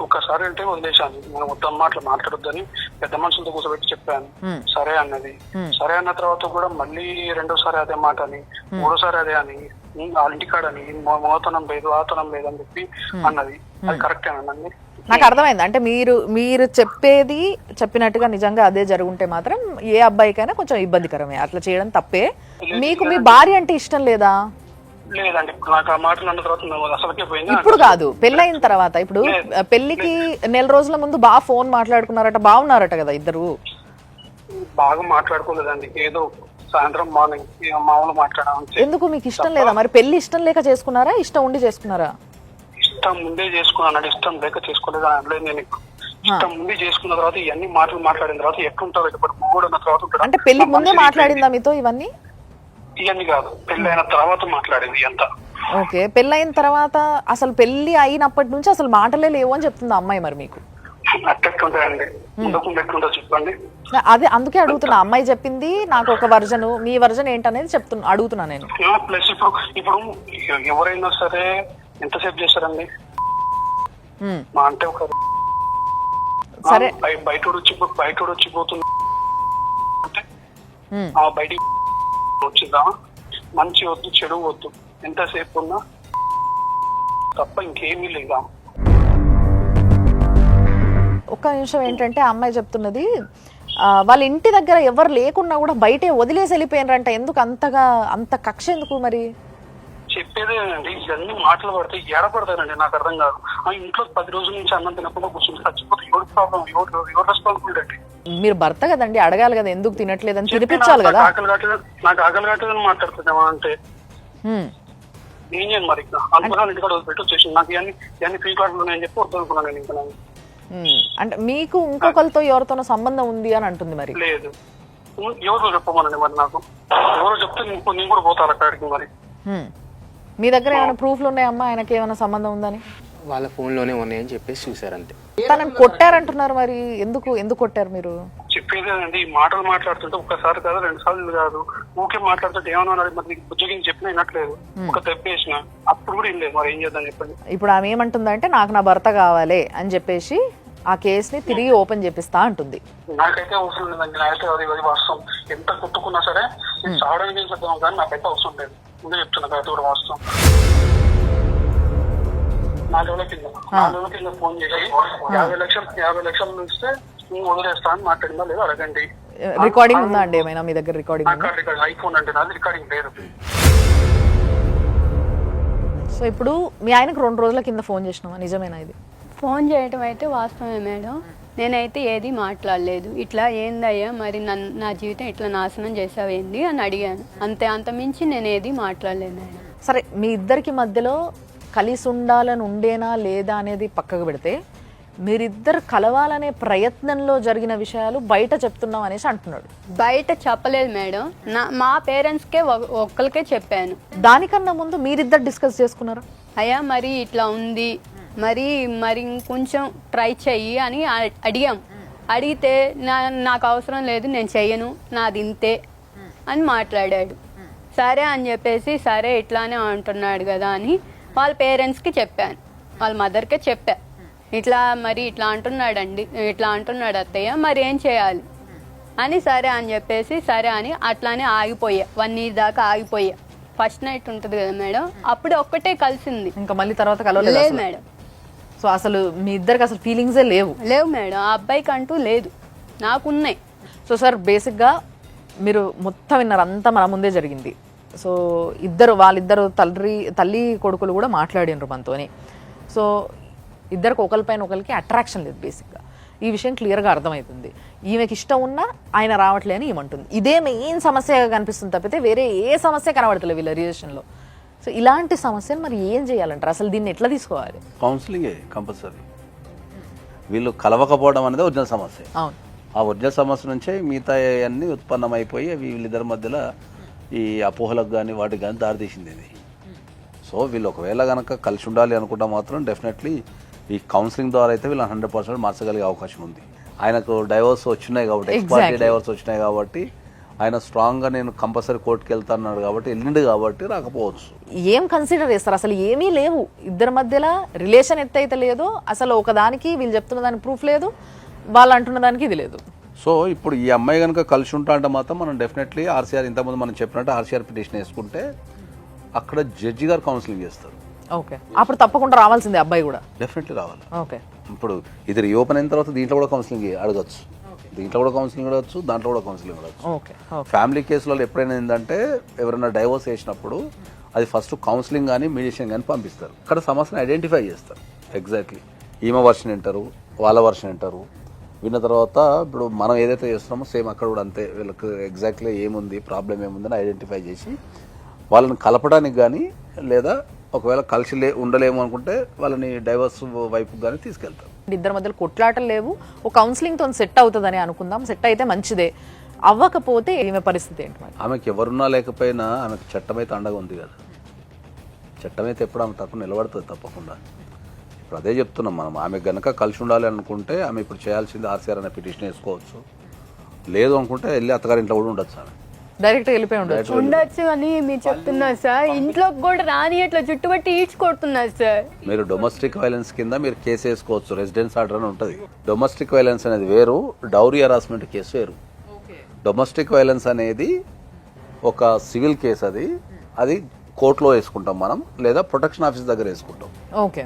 ఒక్కసారి అంటే వదిలేశాను, నేను మొత్తం మాటలు మాట్లాడొద్దని పెద్ద మనుషులతో కూర్చోబెట్టి చెప్పాను. సరే అన్నది. సరే అన్న తర్వాత కూడా మళ్ళీ 2వ అదే మాట అని, 3వసారి అదే అని, వాళ్ళ ఇంటికాడని మోతనం లేదు ఆతనం లేదు అని చెప్పి అన్నది. అది కరెక్టేనండి? నాకు అర్థమైంది. అంటే మీరు చెప్పేది చెప్పినట్టుగా నిజంగా అదే జరుగుంటే మాత్రం ఏ అబ్బాయికైనా కొంచెం ఇబ్బందికరమే, అట్లా చేయడం తప్పే. మీకు మీ భార్య అంటే ఇష్టం లేదా? లేదండి ఇప్పుడు నాకు ఆ మాటలు అన్న తర్వాత నేను అసలుకే పోయింది. ఇప్పుడు కాదు, పెళ్ళైన తర్వాత. ఇప్పుడు పెళ్లికి నెల రోజుల ముందు బాగా ఫోన్ మాట్లాడుకున్నారట, బాగున్నారట కదా ఇద్దరు? బాగా మాట్లాడుకోలేదండి, ఏదో సాయంత్రం మార్నింగ్ మామూలు మాట్లాడాము. ఎందుకు, మీకు ఇష్టం లేదా మరి? పెళ్లి ఇష్టం లేక చేసుకున్నారా, ఇష్టం ఉండి చేసుకున్నారా? ఇష్టం ముందే చేసుకున్నాను, ఇష్టం లేక చేసుకోలేదు అనలేదు నేను. ఇష్టం ముందే చేసుకున్న తర్వాత ఇవన్నీ మాటలు మాట్లాడిన తర్వాత ఎట్లుంటారు ఇప్పుడు మూడు అన్న తర్వాత ఉంటాడు. అంటే పెళ్లి ముందే మాట్లాడిందా మీతో ఇవన్నీ? ఇవన్నీ కాదు, పెళ్లి అయిన తర్వాత మాట్లాడింది అంతా. ఓకే, పెళ్ళైన తర్వాత అసలు పెళ్లి అయినప్పటి నుంచి అసలు మాటలే లేవు అని చెప్తుంది అమ్మాయి. మరి మీకు అట్టెట్లుంటాయండి, ఉండకుండా ఎట్లుంటో చెప్పండి. అదే అందుకే అడుగుతున్నా, అమ్మాయి చెప్పింది నాకు ఒక వర్జను, మీ వర్జన్ ఏంటనేది అడుగుతున్నా నేను. ప్లస్ ఇప్పుడు ఎవరైనా సరే ఎంతసేపు చేశారండి మా అంటే ఒక సరే బయట వచ్చిపోతుంది అంటే బయటికి వచ్చిందా, మంచి వద్దు చెడు వద్దు, ఎంతసేపు ఉన్నా తప్ప ఇంకేమీ లేదా. ఒక్క నిమిషం, ఏంటంటే అమ్మాయి చెప్తున్నది వాళ్ళ ఇంటి దగ్గర ఎవరు లేకున్నా కూడా బయటే వదిలేసి వెళ్ళిపోయినారంట. ఎందుకు అంత కక్ష ఎందుకు మరి? చెప్పేదేనండి, ఇవన్నీ మాటలు పడితే ఏడపడతారండి, నాకు అర్థం కాదు. ఇంట్లో 10 రోజుల నుంచి అన్నం తినకుండా కూర్చుంటే చచ్చిపోతే ఎవరి ప్రాబ్లం, ఎవరు రెస్పాన్సిబిలిటీ అండి? మీరు భర్త కదండి, అడగాలి కదా ఎందుకు తినట్లేదని, తినిపించాలి కదా. నాకు ఆకలి కట్టదని మాట్లాడుతున్నామా అంటే ఏం చేయండి మరి. అనుకున్నాను ఇంటికాడ వదిలిపెట్టి వచ్చేసి నాకు ఇవన్నీ ఫ్రీ క్లాస్ ఉన్నాయని చెప్పి వద్దనుకున్నాను నేను. ఇంకా అంటే మీకు ఇంకొకరితో ఎవరితోనో సంబంధం ఉంది అని అంటుంది. మరి లేదు, ఎవరో చెప్పమనండి మరి, నాకు ఎవరో చెప్తే నేను కూడా పోతాను అక్కడికి. మరి మీ దగ్గర ఏమైనా ప్రూఫ్లు ఉన్నాయమ్మా ఆయనకి ఏమైనా సంబంధం ఉందని? వాళ్ళ ఫోన్లోనే ఉన్నాయని చెప్పేసి చూసారు అంతే. తనని కొట్టారంటున్నారు, మరి ఎందుకు కొట్టారు మీరు? చెప్పేదేనండి, ఈ మాటలు మాట్లాడుతుంటే ఒక్కసారి కాదు 2 సార్లు కాదు, ఊకే మాట్లాడుతుంటే ఏమన్నా మరి నీకు ఉద్యోగం చెప్పినా వినట్లేదు, ఒక తెప్పేసిన అప్పుడు కూడా ఏం లేదు. మరి ఏం చేద్దాం చెప్పండి. ఇప్పుడు ఆమె ఏమంటుందంటే నాకు నా భర్త కావాలి అని చెప్పేసి ఆ కేసుని తిరిగి ఓపెన్ చేపిస్తా అంటుంది. నాకైతే అవసరం లేదండి, నాకైతే అది వాస్తవం. ఎంత కొట్టుకున్నా సరే నేను చావడానికి ఏం చేద్దాం కానీ నాకైతే అవసరం లేదు. ముందే చెప్తున్నా కదా, కూడా వాస్తవం. 4 రోజుల కింద ఫోన్ చేసి 50 లక్షలు ఇస్తే నేను వదిలేస్తా అని మాట్లాడిందా లేదా అడగండి. రికార్డింగ్ ఉందా అండి ఏమైనా మీ దగ్గర? రికార్డింగ్ ఐఫోన్ అంటే నాది రికార్డింగ్ లేదు. సో ఇప్పుడు మీ ఆయనకు 2 రోజుల కింద ఫోన్ చేసినావా, నిజమేనా ఇది? ఫోన్ చేయటం అయితే వాస్తవమే మేడం, నేనైతే ఏది మాట్లాడలేదు. ఇట్లా ఏందయ్యా మరి నా జీవితం ఇట్లా నాశనం చేసావేంది అని అడిగాను, అంత మించి నేను ఏది మాట్లాడలేదు మేడం. సరే, మీ ఇద్దరికి మధ్యలో కలిసి ఉండాలని ఉండేనా లేదా అనేది పక్కకు పెడితే, మీరిద్దరు కలవాలనే ప్రయత్నంలో జరిగిన విషయాలు బయట చెప్తున్నాం అనేసి అంటున్నాడు. బయట చెప్పలేదు మేడం, మా పేరెంట్స్కే ఒక్కరికే చెప్పాను. దానికన్నా ముందు మీరిద్దరు డిస్కస్ చేసుకున్నారా? అయ్యా మరి ఇట్లా ఉంది, మరి ఇంకొంచెం ట్రై చెయ్యి అని అడిగాం. అడిగితే నాకు అవసరం లేదు, నేను చెయ్యను, నాది ఇంతే అని మాట్లాడాడు. సరే అని చెప్పేసి సరే ఇట్లానే అంటున్నాడు కదా అని వాళ్ళ పేరెంట్స్కి చెప్పాను, వాళ్ళ మదర్కే చెప్పా. ఇట్లా అంటున్నాడండి, ఇట్లా అంటున్నాడు అత్తయ్య, మరి ఏం చేయాలి అని. సరే అని చెప్పేసి సరే అని అట్లానే ఆగిపోయా, 1 year దాకా ఆగిపోయా. ఫస్ట్ నైట్ ఉంటుంది కదా మేడం, అప్పుడు ఒక్కటే కలిసింది, ఇంకా మళ్ళీ తర్వాత కలవలేదు మేడం. సో అసలు మీ ఇద్దరికి అసలు ఫీలింగ్సే లేవు మేడం, ఆ అబ్బాయికి అంటూ లేదు, నాకున్నాయి. సో సార్, బేసిక్గా మీరు మొత్తం విన్నారు, అంతా మన ముందే జరిగింది. సో వాళ్ళిద్దరు తల్లి కొడుకులు కూడా మాట్లాడినరు మనతోని. సో ఇద్దరికి ఒకరిపైన ఒకరికి అట్రాక్షన్ లేదు బేసిక్గా. ఈ విషయం క్లియర్గా అర్థమవుతుంది. ఈమెకి ఇష్టం ఉన్నా ఆయన రావట్లే అని ఏమంటుంది. ఇదే మెయిన్ సమస్యగా కనిపిస్తుంది తప్పితే వేరే ఏ సమస్య కనబడతలేదు వీళ్ళ రిలేషన్లో. సో ఇలాంటి సమస్యను మరి ఏం చేయాలంటారు? అసలు దీన్ని ఎట్లా తీసుకోవాలి? కౌన్సిలింగే కంపల్సరీ. వీళ్ళు కలవకపోవడం అనేది ఒరిజినల్ సమస్య. అవును, ఆ ఒరిజినల్ సమస్య నుంచే మిగతా అన్నీ ఉత్పన్నమైపోయి వీళ్ళిద్దరి మధ్యలో ఈ అపోహలకు కానీ వాటికి కానీ దారితీసింది ఇది. సో వీళ్ళు ఒకవేళ కనుక కలిసి ఉండాలి అనుకుంటే మాత్రం డెఫినెట్లీ ఈ కౌన్సిలింగ్ ద్వారా అయితే వీళ్ళని 100% మార్చగలిగే అవకాశం ఉంది. ఆయనకు డైవర్స్ వచ్చినాయి కాబట్టి, ఎక్స్పార్టీ డైవర్స్ వచ్చినాయి కాబట్టి ఆయన స్ట్రాంగ్గా నేను కంపల్సరీ కోర్టుకి వెళ్తాన్నాడు కాబట్టి వెళ్ళిండు కాబట్టి రాకపోవచ్చు. ఏం కన్సిడర్ చేస్తారు? అసలు ఏమీ లేవు ఇద్దరి మధ్యలో, రిలేషన్ ఎత్తైతే లేదు అసలు. ఒకదానికి వీళ్ళు చెప్తున్న దానికి ప్రూఫ్ లేదు, వాళ్ళు అంటున్న దానికి ఇది లేదు. సో ఇప్పుడు ఈ అమ్మాయి కనుక కలిసి ఉంటా అంటే మాత్రం మనం డెఫినెట్లీ ఆర్సీఆర్, ఇంతకుముందు మనం చెప్పినట్టు ఆర్సీఆర్ పిటిషన్ వేసుకుంటే అక్కడ జడ్జి గారు కౌన్సిలింగ్ చేస్తారు. ఓకే, అప్పుడు తప్పకుండా రావాల్సిందే అబ్బాయి కూడా. డెఫినెట్లీ రావాలి. ఓకే, ఇప్పుడు ఇది రీఓపెన్ అయిన తర్వాత దీంట్లో కూడా కౌన్సిలింగ్ అడగచ్చు, దీంట్లో కూడా కౌన్సిలింగ్ అడగచ్చు, దాంట్లో కూడా కౌన్సిలింగ్ అడగచ్చు. ఓకే. ఫ్యామిలీ కేసులలో ఎప్పుడైనా ఏంటంటే ఎవరైనా డైవోర్స్ చేసినప్పుడు అది ఫస్ట్ కౌన్సిలింగ్ కానీ మీడియేషన్ కానీ పంపిస్తారు. అక్కడ సమస్యను ఐడెంటిఫై చేస్తారు. ఎగ్జాక్ట్లీ ఈమె వర్షన్ వింటారు, వాళ్ళ వర్షన్ వింటారు. విన్న తర్వాత ఇప్పుడు మనం ఏదైతే చేస్తున్నామో సేమ్ అక్కడ కూడా అంతే. వీళ్ళకి ఎగ్జాక్ట్లీ ఏముంది, ప్రాబ్లం ఏముందని ఐడెంటిఫై చేసి వాళ్ళని కలపడానికి కానీ లేదా ఒకవేళ కలిసి ఉండలేము అనుకుంటే వాళ్ళని డైవర్స్ వైపు కానీ తీసుకెళ్తారు. ఇద్దరి మధ్యలో కొట్లాటలు లేవు, ఒక కౌన్సిలింగ్ తో సెట్ అవుతుందని అనుకుందాం. సెట్ అయితే మంచిదే, అవ్వకపోతే ఈమె పరిస్థితి ఏంటి మరి? ఆమెకి ఎవరున్నా లేకపోయినా ఆమెకు చట్టం అయితే అండగా ఉంది కదా. చట్టం అయితే ఎప్పుడు ఆమె తరపున నిలబడుతుంది తప్పకుండా. ఇప్పుడు అదే చెప్తున్నాం మనం. ఆమె గనక కలిసి ఉండాలి అనుకుంటే ఆమె ఇప్పుడు చేయాల్సింది ఆర్సీఆర్ అనే పిటిషన్ వేసుకోవచ్చు. లేదు అనుకుంటే వెళ్ళి అత్తగారింట్లో కూడా ఉండొచ్చు. ఆమె డైరెక్ట్ వెళ్ళిపోయి ఉండొచ్చు అని మీరు చెప్తున్నారు సార్. ఇంట్లోకి కూడా రాని అట్లా చుట్టుపట్టి ఈడ్చి కొడుతున్నారు సార్. మీరు డొమెస్టిక్ వైలెన్స్ కింద మీరు కేసు వేసుకోవచ్చు. రెసిడెన్స్ ఆర్డర్ అని ఉంటుంది. డొమెస్టిక్ వైలెన్స్ అనేది వేరు, డౌరీ హరాస్మెంట్ కేసు వేరు. డొమెస్టిక్ వైలెన్స్ అనేది ఒక సివిల్ కేసు. అది కోర్టులో వేసుకుంటాం మనం, లేదా ప్రొటెక్షన్ ఆఫీస్ దగ్గర వేసుకుంటాం. ఓకే.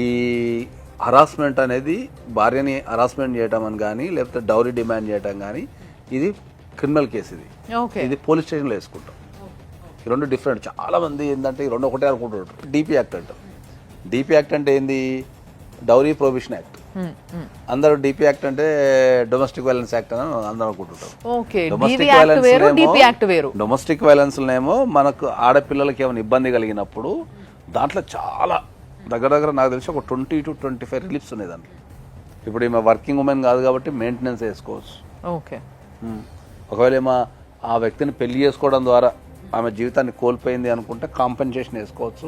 ఈ హరాస్మెంట్ అనేది భార్యని హరాస్మెంట్ చేయటం అని కానీ లేకపోతే డౌరీ డిమాండ్ చేయటం కానీ ఇది క్రిమినల్ కేసు. ఇది పోలీస్ స్టేషన్లో వేసుకుంటాం. ఈ రెండు డిఫరెంట్. చాలా మంది ఏంటంటే ఈ రెండు ఒకటే అనుకుంటుంటారు. డిపి యాక్ట్ అంటారు. డిపి యాక్ట్ అంటే ఏంది? Dowry prohibition act. అందరూ డిపి యాక్ట్ అంటే డొమెస్టిక్ వైలెన్స్ యాక్ట్ అని అందరూ అనుకుంటుంటారు. డొమెస్టిక్ వైలెన్స్ ఏమో మనకు ఆడపిల్లలకి ఏమైనా ఇబ్బంది కలిగినప్పుడు దాంట్లో చాలా దగ్గర నాకు తెలిసి ఒక 20 to 25 రిలీఫ్స్ ఉన్నాయి దాంట్లో. ఇప్పుడు ఈమె వర్కింగ్ ఉమెన్ కాదు కాబట్టి మెయింటెనెన్స్ వేసుకోవచ్చు. ఓకే. ఒకవేళ ఏమో ఆ వ్యక్తిని పెళ్లి చేసుకోవడం ద్వారా ఆమె జీవితాన్ని కోల్పోయింది అనుకుంటే కాంపెన్సేషన్ వేసుకోవచ్చు,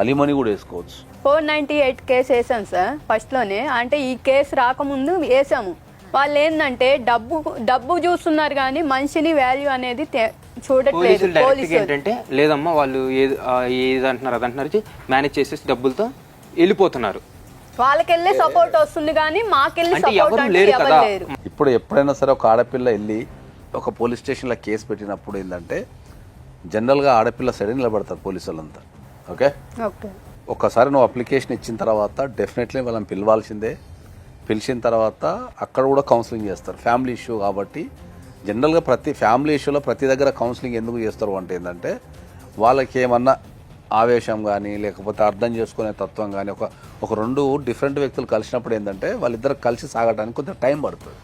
అలిమనీ కూడా వేసుకోవచ్చు. 498 కేసు వేసాం సార్ ఫస్ట్ లోనే. అంటే ఈ కేసు రాకముందు వేసాము. వాళ్ళు ఏంటంటే డబ్బు చూస్తున్నారు కానీ మనిషిని వాల్యూ అనేది చూడట్లేదు. ఏంటంటే లేదమ్మా వాళ్ళు ఏది అంటున్నారు అదంటున్నారు, మేనేజ్ చేసేసి డబ్బులతో వెళ్ళిపోతున్నారు. వాళ్ళకెళ్ళి సపోర్ట్ వస్తుంది కానీ మాకెళ్ళి సపోర్ట్ అంటే ఎవరు లేరు. ఇప్పుడు ఎప్పుడైనా సరే ఒక ఆడపిల్ల వెళ్ళి ఒక పోలీస్ స్టేషన్లో కేసు పెట్టినప్పుడు ఏంటంటే జనరల్గా ఆడపిల్ల సైడ్ నిలబడతారు పోలీసు వాళ్ళంతా. ఓకే. ఒక్కసారి నువ్వు అప్లికేషన్ ఇచ్చిన తర్వాత డెఫినెట్లీ వాళ్ళని పిలవాల్సిందే. పిలిచిన తర్వాత అక్కడ కూడా కౌన్సిలింగ్ చేస్తారు. ఫ్యామిలీ ఇష్యూ కాబట్టి జనరల్గా ప్రతి ఫ్యామిలీ ఇష్యూలో ప్రతి దగ్గర కౌన్సిలింగ్ ఎందుకు చేస్తారు అంటే ఏంటంటే వాళ్ళకి ఏమన్నా ఆవేశం కానీ లేకపోతే అర్థం చేసుకునే తత్వం కానీ ఒక రెండు డిఫరెంట్ వ్యక్తులు కలిసినప్పుడు ఏంటంటే వాళ్ళిద్దరు కలిసి సాగడానికి కొంచెం టైం పడుతుంది.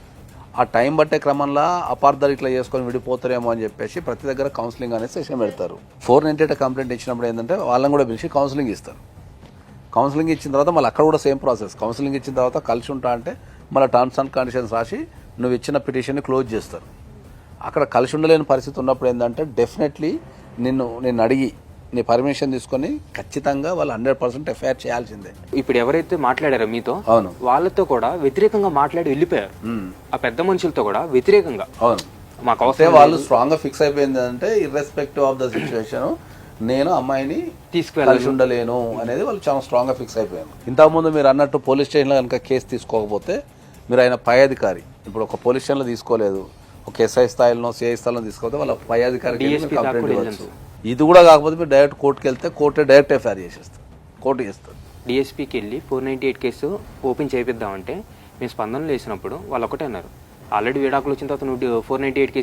ఆ టైం పట్టే క్రమంలో అపార్థాలు ఇట్లా చేసుకొని విడిపోతారేమో అని చెప్పేసి ప్రతి దగ్గర కౌన్సిలింగ్ అనే సెషన్ పెడతారు. 498 కంప్లైంట్ ఇచ్చినప్పుడు ఏంటంటే వాళ్ళని కూడా పిలిచి కౌన్సిలింగ్ ఇస్తారు. కౌన్సిలింగ్ ఇచ్చిన తర్వాత మళ్ళీ అక్కడ కూడా సేమ్ ప్రాసెస్. కౌన్సిలింగ్ ఇచ్చిన తర్వాత కలిసి ఉంటా అంటే మళ్ళీ టర్మ్స్ అండ్ కండిషన్స్ రాసి నువ్వు ఇచ్చిన పిటిషన్ని క్లోజ్ చేస్తారు. అక్కడ కలిసి ఉండలేని పరిస్థితి ఉన్నప్పుడు ఏంటంటే డెఫినెట్లీ నిన్ను అడిగి నీ పర్మిషన్ తీసుకొని ఖచ్చితంగా వాళ్ళు 100% ఎఫ్ఐఆర్ చేయాల్సిందే. ఇప్పుడు ఎవరైతే మాట్లాడారో మీతో, అవును, వాళ్ళతో కూడా వ్యతిరేకంగా మాట్లాడి వెళ్ళిపోయారు. ఆ పెద్ద మనుషులతో కూడా వ్యతిరేకంగా. అవును, మాకు అవసరం వాళ్ళు స్ట్రాంగ్ గా ఫిక్స్ అయిపోయింది అంటే ఇర్రెస్పెక్టివ్ ఆఫ్ ద సిచ్యువేషన్ నేను అమ్మాయిని తీసుకెళ్ళి ఉండలేను అనేది వాళ్ళు చాలా స్ట్రాంగ్ గా ఫిక్స్ అయిపోయారు. ఇంతకుముందు మీరు అన్నట్టు పోలీస్ స్టేషన్లో కనుక కేసు తీసుకోకపోతే మీరు ఆయన పై అధికారి, ఇప్పుడు ఒక పోలీస్ స్టేషన్లో తీసుకోలేదు, ఒక ఎస్ఐ స్థాయిలో సిఐ స్థాయిలో తీసుకోకపోతే వాళ్ళ పై అధికారికి కంప్లైంట్ ఇవ్వచ్చు. ఇది కూడా కాకపోతే మీరు డైరెక్ట్ కోర్టుకి వెళ్తే కోర్టు డైరెక్ట్ ఎఫ్ఐఆర్ చేసేస్తారు, కోర్టు చేస్తారు. డిఎస్పీకి వెళ్ళి 498 కేసు ఓపెన్ చేపిద్దామంటే మేము స్పందనలు వేసినప్పుడు వాళ్ళు ఒకటే అన్నారు, ఆల్రెడీ విడాకులు వచ్చిన తర్వాత నువ్వు 498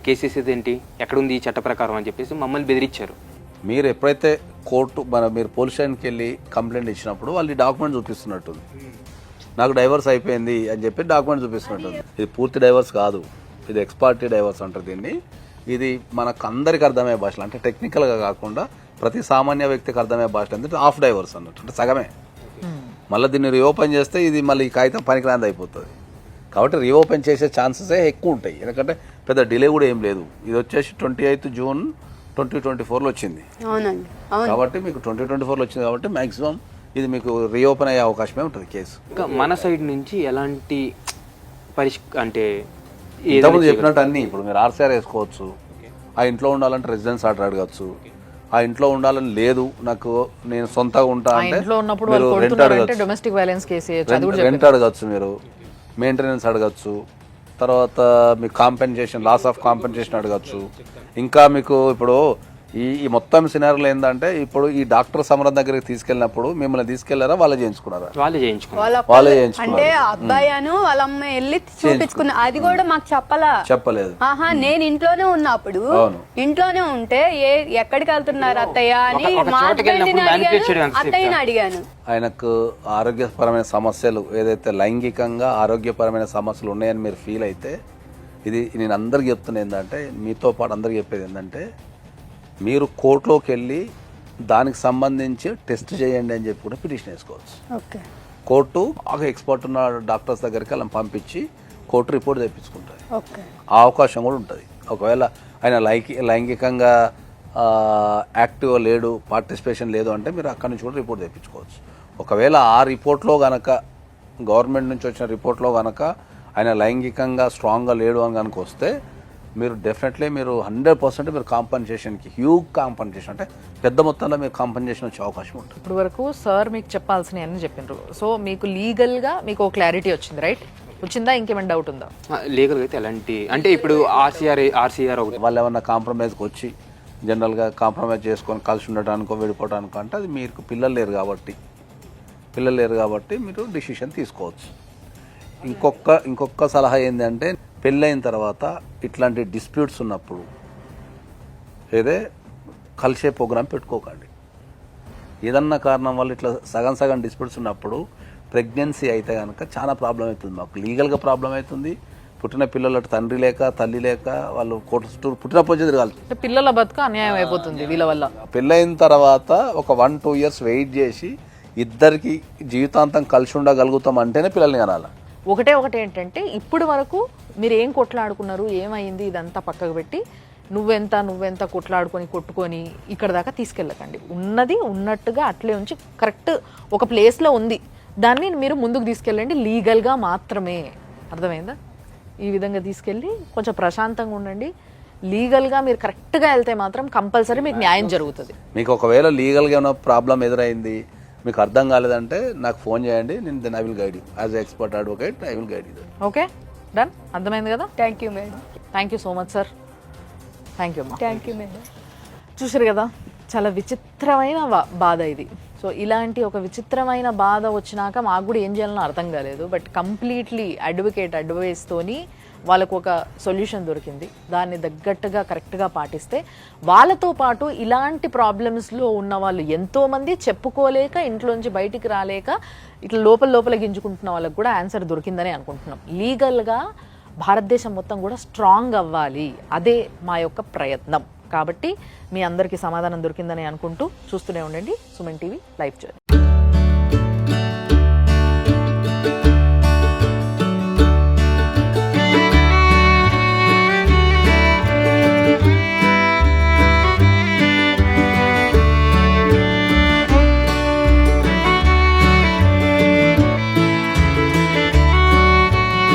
కేసు వేసేది ఏంటి, ఎక్కడుంది ఈ చట్ట ప్రకారం అని చెప్పేసి మమ్మల్ని బెదిరించారు. మీరు ఎప్పుడైతే మీరు పోలీస్ స్టేషన్కి వెళ్ళి కంప్లైంట్ ఇచ్చినప్పుడు వాళ్ళు డాక్యుమెంట్ చూపిస్తున్నట్టుంది, నాకు డైవర్స్ అయిపోయింది అని చెప్పి డాక్యుమెంట్ చూపిస్తున్నట్టుంది. ఇది పూర్తి డైవర్స్ కాదు, ఇది ఎక్స్పార్టీ డైవర్స్ అంటారు దీన్ని. ఇది మనకు అందరికి అర్థమయ్యే భాషలో, అంటే టెక్నికల్గా కాకుండా ప్రతి సామాన్య వ్యక్తికి అర్థమయ్యే భాషలో అంటే హాఫ్ డైవర్స్ అన్నట్టు, అంటే సగమే. మళ్ళీ దీన్ని రీఓపెన్ చేస్తే ఇది మళ్ళీ ఈ కాగితం పనికిరాంది అయిపోతుంది. కాబట్టి రీఓపెన్ చేసే ఛాన్సెసే ఎక్కువ ఉంటాయి, ఎందుకంటే పెద్ద డిలే కూడా ఏం లేదు. ఇది వచ్చేసి 28 జూన్ 2024లో వచ్చింది కాబట్టి మీకు 2024లో వచ్చింది కాబట్టి మాక్సిమం ఇది మీకు రీఓపెన్ అయ్యే అవకాశమే ఉంటుంది కేసు. ఇంకా మన సైడ్ నుంచి ఎలాంటి అంటే ఇంతకుముందు చెప్పినట్టు అన్ని ఇప్పుడు మీరు ఆర్సీఆర్ వేసుకోవచ్చు, ఆ ఇంట్లో ఉండాలంటే రెసిడెన్స్ ఆర్డర్ అడగచ్చు, ఆ ఇంట్లో ఉండాలని లేదు నాకు నేను సొంతంగా ఉంటా అంటే మీరు రెంట్ అడగచ్చు, రెంట్ అడగచ్చు, మీరు మెయింటెనెన్స్ అడగచ్చు, తర్వాత మీకు కాంపెన్సేషన్ లాస్ ఆఫ్ కాంపెన్సేషన్ అడగచ్చు. ఇంకా మీకు ఇప్పుడు ఈ మొత్తం సినారీలో ఏంటంటే ఇప్పుడు ఈ డాక్టర్ సమరం దగ్గరికి తీసుకెళ్ళినప్పుడు మిమ్మల్ని తీసుకెళ్లారా వాళ్ళు చేయించుకున్నారా? వాళ్ళే చేయించుకున్నారు. వాళ్ళ వాళ్ళే అంటే చేయించుకున్నారు. అబ్బాయి వాళ్ళ అమ్మ వెళ్ళి చూపించుకున్నా, అది కూడా మాకు చెప్పలేదు. ఆహా, నేను ఇంట్లోనే ఉన్నప్పుడు అవును. ఇంట్లోనే ఉంటే ఎక్కడికి వెళ్తున్నారు అత్తయ్య అని ఒక మా చోటకి వెళ్ళినప్పుడు హస్బెండ్ని అడిగాను, manufacturing అంత అత్తయ్యని అడిగాను. ఆయనకు ఆరోగ్యపరమైన సమస్యలు ఏదైతే లైంగికంగా ఆరోగ్యపరమైన సమస్యలు ఉన్నాయని మీరు ఫీల్ అయితే, ఇది నేను అందరికి చెప్తున్నా ఏంటంటే, మీతో పాటు అందరికి చెప్పేది ఏంటంటే, మీరు కోర్టులోకి వెళ్ళి దానికి సంబంధించి టెస్ట్ చేయండి అని చెప్పి కూడా పిటిషన్ వేసుకోవచ్చు. ఓకే, కోర్టు బాగా ఎక్స్పర్ట్ ఉన్న డాక్టర్స్ దగ్గరికి వాళ్ళని పంపించి కోర్టు రిపోర్ట్ తెప్పించుకుంటుంది. ఓకే, ఆ అవకాశం కూడా ఉంటుంది. ఒకవేళ ఆయన లైంగికంగా యాక్టివ్ లేడు, పార్టిసిపేషన్ లేదు అంటే మీరు అక్కడి నుంచి కూడా రిపోర్ట్ తెప్పించుకోవచ్చు. ఒకవేళ ఆ రిపోర్ట్లో కనుక గవర్నమెంట్ నుంచి వచ్చిన రిపోర్ట్లో కనుక ఆయన లైంగికంగా స్ట్రాంగ్గా లేడు అని కనుక వస్తే మీరు డెఫినెట్లీ మీరు 100% మీరు కాంపన్సేషన్కి హ్యూజ్ కాంపన్సేషన్ అంటే పెద్ద మొత్తంలో మీరు కాంపన్సేషన్ వచ్చే అవకాశం ఉంటుంది. ఇప్పుడు వరకు సార్ మీకు చెప్పాల్సినవి అన్ని చెప్పినారు. సో మీకు లీగల్గా మీకు ఒక క్లారిటీ వచ్చింది, రైట్? వచ్చిందా? ఇంకేమైనా డౌట్ ఉందా? లీగల్గా అయితే ఎలాంటి అంటే ఇప్పుడు ఆర్సీఆర్ ఒకటి వాళ్ళు ఏమన్నా కాంప్రమైజ్కి వచ్చి జనరల్గా కాంప్రమైజ్ చేసుకొని కలిసి ఉండటానికో విడిపోవడానికో అంటే అది మీకు పిల్లలు లేరు కాబట్టి మీరు డిసిషన్ తీసుకోవచ్చు. ఇంకొక సలహా ఏంటంటే, పెళ్ళైన తర్వాత ఇట్లాంటి డిస్ప్యూట్స్ ఉన్నప్పుడు కలిసే ప్రోగ్రాం పెట్టుకోకండి. ఏదన్నా కారణం వల్ల ఇట్లా సగం డిస్ప్యూట్స్ ఉన్నప్పుడు ప్రెగ్నెన్సీ అయితే కనుక చాలా ప్రాబ్లం అవుతుంది. మాకు లీగల్గా ప్రాబ్లం అవుతుంది. పుట్టిన పిల్లలు తండ్రి లేక తల్లి లేక వాళ్ళు కోర్టు చుట్టూ పుట్టినప్పుడు తిరగాలి. పిల్లల బతుకు అన్యాయం అయిపోతుంది వీళ్ళ వల్ల. పెళ్ళైన తర్వాత ఒక 1-2 years వెయిట్ చేసి ఇద్దరికి జీవితాంతం కలిసి ఉండగలుగుతాం అంటేనే పిల్లల్ని కనాలి. ఒకటే ఏంటంటే, ఇప్పుడు వరకు మీరు ఏం కొట్లాడుకున్నారు, ఏమైంది, ఇదంతా పక్కకు పెట్టి నువ్వెంత కొట్టుకొని ఇక్కడ దాకా తీసుకెళ్ళకండి. ఉన్నది ఉన్నట్టుగా అట్లే ఉంచి కరెక్ట్ ఒక ప్లేస్లో ఉంది, దాన్ని మీరు ముందుకు తీసుకెళ్ళండి లీగల్గా మాత్రమే. అర్థమైందా? ఈ విధంగా తీసుకెళ్ళి కొంచెం ప్రశాంతంగా ఉండండి. లీగల్గా మీరు కరెక్ట్గా వెళ్తే మాత్రం కంపల్సరీ మీకు న్యాయం జరుగుతుంది. మీకు ఒకవేళ లీగల్గా ఏమైనా ప్రాబ్లం ఎదురైంది, మీకు అర్థం కాలేదంటే నాకు ఫోన్ చేయండి. నేను I will guide you as expert advocate. I will guide you. Okay, done. అర్థమైంది కదా? Thank you madam. Thank you so much sir. Thank you అమ్మా. Thank you madam. చూసారు కదా, చాలా విచిత్రమైన బాధ ఇది. సో ఇలాంటి ఒక విచిత్రమైన బాధ వచ్చినాక మాకు కూడా ఏం చేయాలనో అర్థం కాలేదు. బట్ కంప్లీట్లీ అడ్వైస్తోని వాళ్ళకు ఒక సొల్యూషన్ దొరికింది. దాన్ని తగ్గట్టుగా కరెక్ట్గా పాటిస్తే వాళ్ళతో పాటు ఇలాంటి ప్రాబ్లమ్స్లో ఉన్న వాళ్ళు ఎంతోమంది చెప్పుకోలేక ఇంట్లోంచి బయటికి రాలేక ఇట్లా లోపల గింజుకుంటున్న వాళ్ళకు కూడా ఆన్సర్ దొరికిందని అనుకుంటున్నాం. లీగల్గా భారతదేశం మొత్తం కూడా స్ట్రాంగ్ అవ్వాలి, అదే మా యొక్క ప్రయత్నం. కాబట్టి మీ అందరికీ సమాధానం దొరికిందని అనుకుంటూ చూస్తూనే ఉండండి సుమన్ టీవీ లైవ్ జర్నీ.